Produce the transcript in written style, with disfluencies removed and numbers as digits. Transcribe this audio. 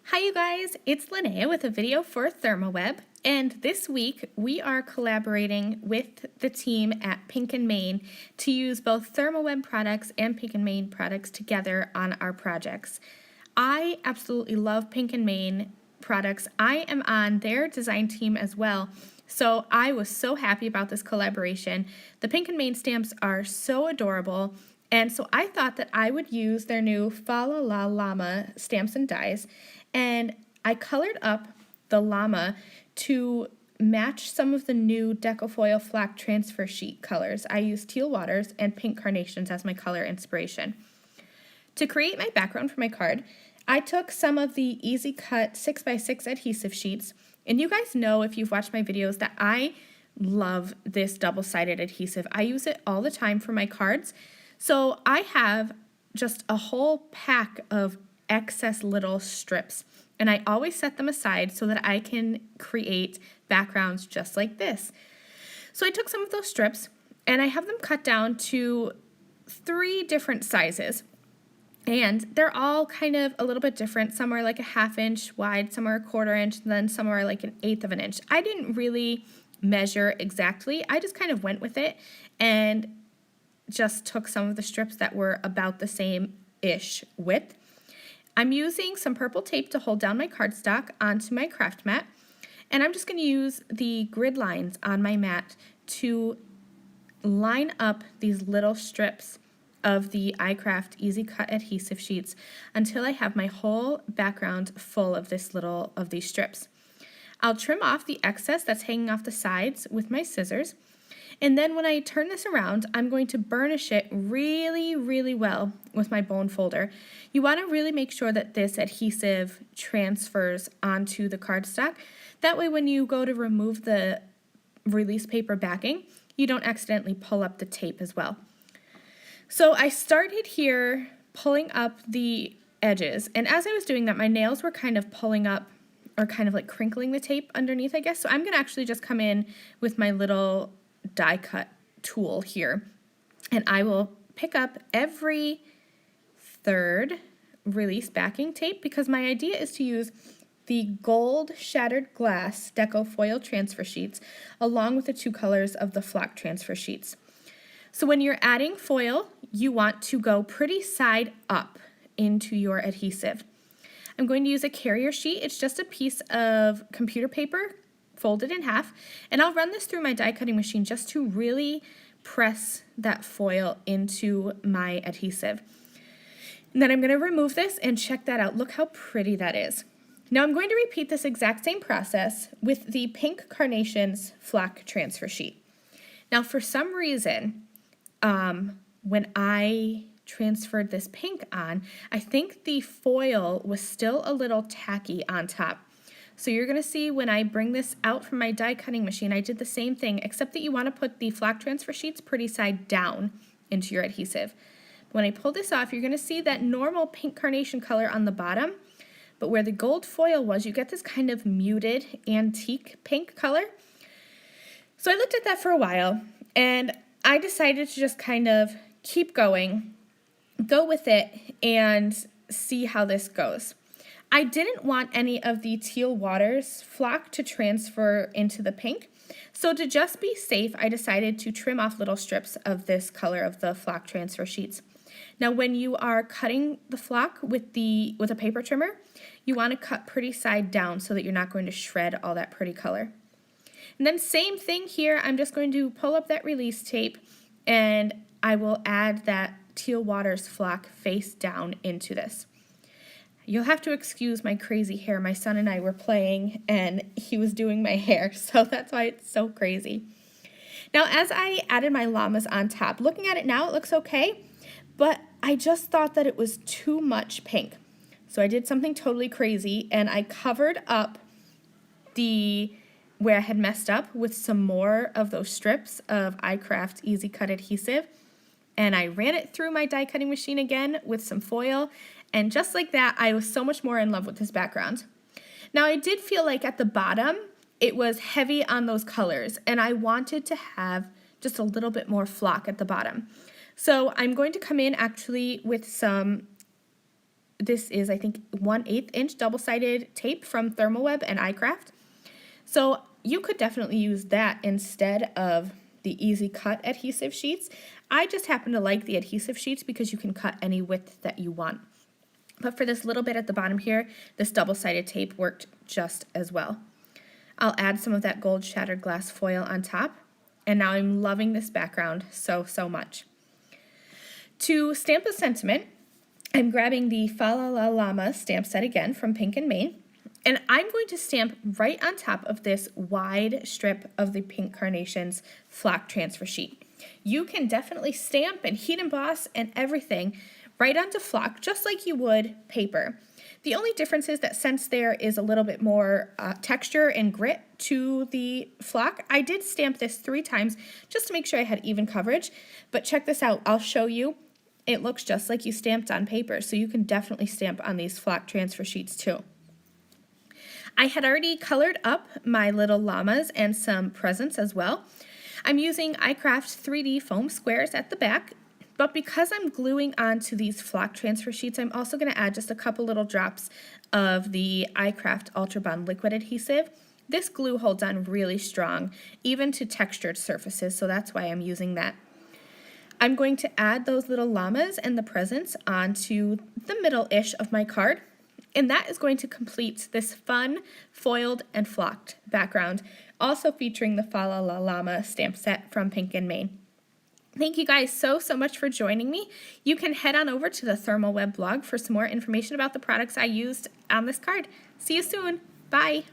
Hi you guys, it's Linnea with a video for ThermOWeb, and this week we are collaborating with the team at Pink Main to use both ThermOWeb products and Pink Main products together on our projects. I absolutely love Pink Main products. I am on their design team as well, so I was so happy about this collaboration. The Pink Main stamps are so adorable, and so I thought that I would use their new Fa La Llama stamps and dies, and I colored up the llama to match some of the new Deco foil flock transfer sheet colors. I used teal waters and pink carnations as my color inspiration. To create my background for my card, I took some of the Easy Cut 6x6 adhesive sheets, and you guys know if you've watched my videos that I love this double-sided adhesive. I use it all the time for my cards, so I have just a whole pack of excess little strips, and I always set them aside so that I can create backgrounds just like this. So I took some of those strips and I have them cut down to 3 different sizes, and they're all kind of a little bit different. Some are like a 1/2 inch wide, some are a 1/4 inch, and then some are like an 1/8 of an inch. I didn't really measure exactly. I just kind of went with it and just took some of the strips that were about the same-ish width. I'm using some purple tape to hold down my cardstock onto my craft mat, and I'm just going to use the grid lines on my mat to line up these little strips of the iCraft Easy Cut adhesive sheets until I have my whole background full of these strips. I'll trim off the excess that's hanging off the sides with my scissors, and then when I turn this around, I'm going to burnish it really well with my bone folder. You want to really make sure that this adhesive transfers onto the cardstock. That way when you go to remove the release paper backing, you don't accidentally pull up the tape as well. So I started here pulling up the edges, and as I was doing that, my nails were kind of pulling up or kind of like crinkling the tape underneath, I guess. So I'm going to actually just come in with my little die cut tool here, and I will pick up every third release backing tape because my idea is to use the gold shattered glass Deco foil transfer sheets along with the 2 colors of the flock transfer sheets. So when you're adding foil, you want to go pretty side up into your adhesive. I'm going to use a carrier sheet. It's just a piece of computer paper folded in half, and I'll run this through my die cutting machine just to really press that foil into my adhesive. And then I'm going to remove this and check that out. Look how pretty that is. Now I'm going to repeat this exact same process with the pink carnations flock transfer sheet. Now for some reason, when I transferred this pink on, I think the foil was still a little tacky on top. So you're going to see when I bring this out from my die cutting machine, I did the same thing, except that you want to put the flock transfer sheets pretty side down into your adhesive. When I pull this off, you're going to see that normal pink carnation color on the bottom, but where the gold foil was, you get this kind of muted antique pink color. So I looked at that for a while, and I decided to just kind of keep going, go with it, and see how this goes. I didn't want any of the teal waters flock to transfer into the pink, so to just be safe, I decided to trim off little strips of this color of the flock transfer sheets. Now when you are cutting the flock with a paper trimmer, you want to cut pretty side down so that you're not going to shred all that pretty color. And then same thing here, I'm just going to pull up that release tape and I will add that teal waters flock face down into this. You'll have to excuse my crazy hair. My son and I were playing and he was doing my hair, so that's why it's so crazy. Now as I added my llamas on top, looking at it now it looks okay, but I just thought that it was too much pink. So I did something totally crazy and I covered up where I had messed up with some more of those strips of iCraft Easy Cut adhesive, and I ran it through my die cutting machine again with some foil, and just like that, I was so much more in love with this background. Now I did feel like at the bottom, it was heavy on those colors, and I wanted to have just a little bit more flock at the bottom. So I'm going to come in actually with some This is, I think, 1/8 inch double-sided tape from ThermOWeb and iCraft. So you could definitely use that instead of the Easy Cut adhesive sheets. I just happen to like the adhesive sheets because you can cut any width that you want. But for this little bit at the bottom here, this double-sided tape worked just as well. I'll add some of that gold shattered glass foil on top, and now I'm loving this background so much. To stamp a sentiment, I'm grabbing the Fa La Llama stamp set again from Pink and Main, and I'm going to stamp right on top of this wide strip of the Pink Carnations flock transfer sheet. You can definitely stamp and heat emboss and everything right onto flock just like you would paper. The only difference is that since there is a little bit more texture and grit to the flock, I did stamp this 3 times just to make sure I had even coverage. But check this out, I'll show you. It looks just like you stamped on paper, so you can definitely stamp on these flock transfer sheets too. I had already colored up my little llamas and some presents as well. I'm using iCraft 3D foam squares at the back, but because I'm gluing onto these flock transfer sheets, I'm also going to add just a couple little drops of the iCraft Ultra Bond liquid adhesive. This glue holds on really strong, even to textured surfaces, so that's why I'm using that. I'm going to add those little llamas and the presents onto the middle-ish of my card, and that is going to complete this fun foiled and flocked background, also featuring the Fa La Llama stamp set from Pink and Main. Thank you guys so much for joining me. You can head on over to the ThermOWeb blog for some more information about the products I used on this card. See you soon. Bye.